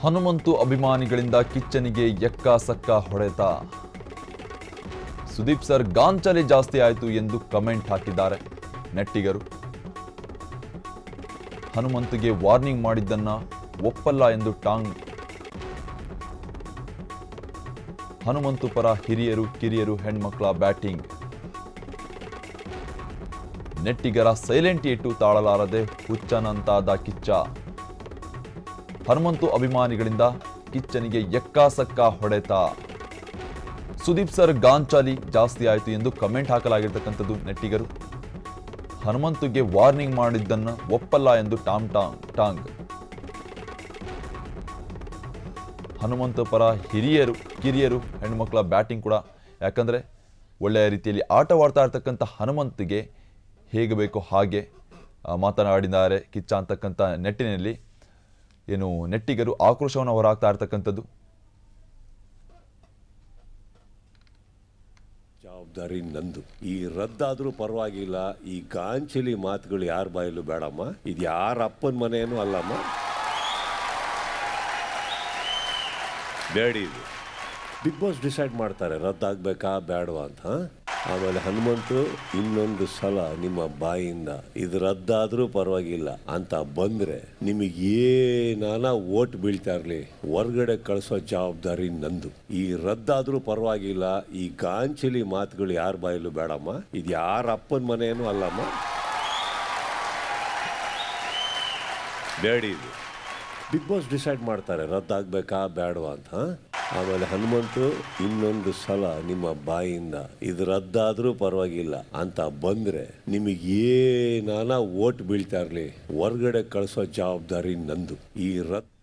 ಹನುಮಂತು ಅಭಿಮಾನಿಗಳಿಂದ ಕಿಚ್ಚನಿಗೆ ಎಕ್ಕ ಸಕ್ಕ ಹೊಡೆತ. ಸುದೀಪ್ ಸರ್ ಗಾಂಚಲಿ ಜಾಸ್ತಿ ಆಯಿತು ಎಂದು ಕಮೆಂಟ್ ಹಾಕಿದ್ದಾರೆ ನೆಟ್ಟಿಗರು. ಹನುಮಂತುಗೆ ವಾರ್ನಿಂಗ್ ಮಾಡಿದ್ದನ್ನ ಒಪ್ಪಲ್ಲ ಎಂದು ಟಾಂಗ್. ಹನುಮಂತು ಪರ ಹಿರಿಯರು ಕಿರಿಯರು ಹೆಣ್ಮಕ್ಳ ಬ್ಯಾಟಿಂಗ್. ನೆಟ್ಟಿಗರ ಸೈಲೆಂಟ್ ಏಟು ತಾಳಲಾರದೆ ಹುಚ್ಚನಂತಾದ ಕಿಚ್ಚ. ಹನುಮಂತು ಅಭಿಮಾನಿಗಳಿಂದ ಕಿಚ್ಚನಿಗೆ ಎಕ್ಕಾಸಕ್ಕ ಹೊಡೆತ. ಸುದೀಪ್ ಸರ್ ಗಾಂಚಾಲಿ ಜಾಸ್ತಿ ಆಯಿತು ಎಂದು ಕಮೆಂಟ್ ಹಾಕಲಾಗಿರ್ತಕ್ಕಂಥದ್ದು ನೆಟ್ಟಿಗರು. ಹನುಮಂತುಗೆ ವಾರ್ನಿಂಗ್ ಮಾಡಿದ್ದನ್ನು ಒಪ್ಪಲ್ಲ ಎಂದು ಟಾಂಗ್. ಹನುಮಂತು ಪರ ಹಿರಿಯರು ಕಿರಿಯರು ಹೆಣ್ಮಕ್ಳ ಬ್ಯಾಟಿಂಗ್ ಕೂಡ. ಯಾಕಂದರೆ ಒಳ್ಳೆಯ ರೀತಿಯಲ್ಲಿ ಆಟವಾಡ್ತಾ ಇರ್ತಕ್ಕಂಥ ಹನುಮಂತಿಗೆ ಹೇಗೆ ಬೇಕೋ ಹಾಗೆ ಮಾತನಾಡಿದ್ದಾರೆ ಕಿಚ್ಚ ಅಂತಕ್ಕಂಥ ನೆಟ್ಟಿನಲ್ಲಿ ಏನು ನೆಟ್ಟಿಗರು ಆಕ್ರೋಶವನ್ನು ಹೊರಹಾಕ್ತಾ ಇರ್ತಕ್ಕಂಥದ್ದು. ಜವಾಬ್ದಾರಿ ನಂದು. ಈ ರದ್ದಾದ್ರೂ ಪರವಾಗಿಲ್ಲ, ಈ ಗಾಂಚಲಿ ಮಾತುಗಳು ಯಾರ ಬಾಯಲ್ಲೂ ಬೇಡಮ್ಮ. ಇದು ಯಾರ ಅಪ್ಪನ ಮನೇನೂ ಅಲ್ಲಮ್ಮ, ಬೇಡಿ. ಇದು ಬಿಗ್ ಬಾಸ್ ಡಿಸೈಡ್ ಮಾಡ್ತಾರೆ ರದ್ದಾಗಬೇಕಾ ಬೇಡವಾ ಅಂತ. ಆಮೇಲೆ ಹನುಮಂತು ಇನ್ನೊಂದು ಸಲ ನಿಮ್ಮ ಬಾಯಿಂದ ಇದು ರದ್ದಾದ್ರೂ ಪರವಾಗಿಲ್ಲ ಅಂತ ಬಂದ್ರೆ ನಿಮಗೆ ಏನಾನ ಓಟ್ ಬೀಳ್ತಾ ಇರಲಿ, ಹೊರ್ಗಡೆ ಕಳಿಸೋ ಜವಾಬ್ದಾರಿ ನಂದು. ಈ ರದ್ದಾದ್ರೂ ಪರವಾಗಿಲ್ಲ, ಈ ಗಾಂಚಲಿ ಮಾತುಗಳು ಯಾರ ಬಾಯಲ್ಲೂ ಬೇಡಮ್ಮ. ಇದು ಯಾರ ಅಪ್ಪನ ಮನೇನೂ ಅಲ್ಲಮ್ಮ, ಬೇಡಿ. ಇದು ಬಿಗ್ ಬಾಸ್ ಡಿಸೈಡ್ ಮಾಡ್ತಾರೆ ರದ್ದಾಗಬೇಕಾ ಬೇಡವಾ ಅಂತ. ಆಮೇಲೆ ಹನುಮಂತು ಇನ್ನೊಂದು ಸಲ ನಿಮ್ಮ ಬಾಯಿಂದ ಇದು ರದ್ದಾದ್ರೂ ಪರವಾಗಿಲ್ಲ ಅಂತ ಬಂದ್ರೆ ನಿಮಗೆ ಏನಾನ ಓಟ್ ಬೀಳ್ತಾ ಇರಲಿ, ಹೊರ್ಗಡೆ ಕಳಿಸೋ ಜವಾಬ್ದಾರಿ ನಂದು. ಈ ರದ್ದು